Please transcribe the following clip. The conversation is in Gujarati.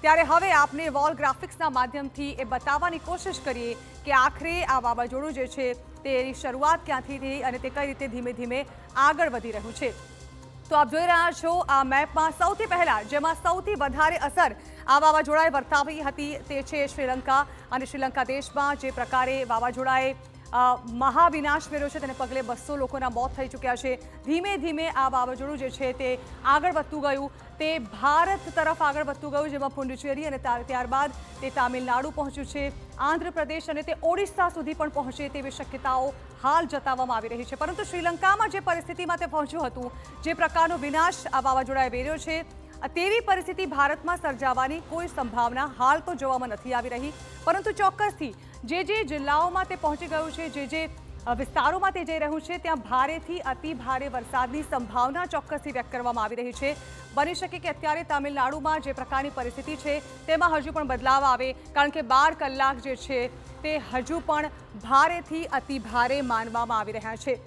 ત્યારે હવે આપને વોલ ગ્રાફિક્સના માધ્યમથી એ બતાવવાની કોશિશ કરીએ કે આખરે આ વાવાઝોડું જે છે તેની શરૂઆત ક્યાંથી થઈ અને તે કઈ રીતે ધીમે ધીમે આગળ વધી રહ્યું છે। તો આપ જોઈ રહ્યા છો આ મેપમાં સૌથી પહેલા જેમાં સૌથી વધારે અસર આ વાવાઝોડાએ વર્તાવી હતી તે છે શ્રીલંકા અને શ્રીલંકા દેશમાં જે પ્રકારે વાવાઝોડાએ મહાવિનાશ મેળવ્યો છે તેને પગલે 200 લોકોના મોત થઈ ચૂક્યા છે। ધીમે ધીમે આ વાવાઝોડું જે છે તે આગળ વધતું ગયું, તે ભારત તરફ આગળ વધતું ગયું, જેમાં પુડુચેરી અને ત્યારબાદ તે તામિલનાડુ પહોંચ્યું છે, આંધ્રપ્રદેશ અને તે ઓડિશા સુધી પણ પહોંચે તેવી શક્યતાઓ હાલ જતાવવામાં આવી રહી છે। પરંતુ શ્રીલંકામાં જે પરિસ્થિતિમાં તે પહોંચ્યું હતું, જે પ્રકારનો વિનાશ આ વાવાઝોડાએ વેર્યો છે, તેવી પરિસ્થિતિ ભારતમાં સર્જાવાની કોઈ સંભાવના હાલ તો જોવામાં નથી આવી રહી। પરંતુ ચોક્કસથી જે જિલ્લાઓમાં તે પહોંચી ગયું છે, જે વિસ્તારોમાં તે જઈ રહ્યું છે, ત્યાં ભારેથી અતિ ભારે વરસાદની સંભાવના ચોક્કસથી વ્યક્ત કરવામાં આવી રહી છે। બની શકે કે અત્યારે તામિલનાડુમાં જે પ્રકારની પરિસ્થિતિ છે તેમાં હજુ પણ બદલાવ આવે, કારણ કે 12 કલાક જે છે તે હજુ પણ ભારેથી અતિ ભારે માનવામાં આવી રહ્યા છે।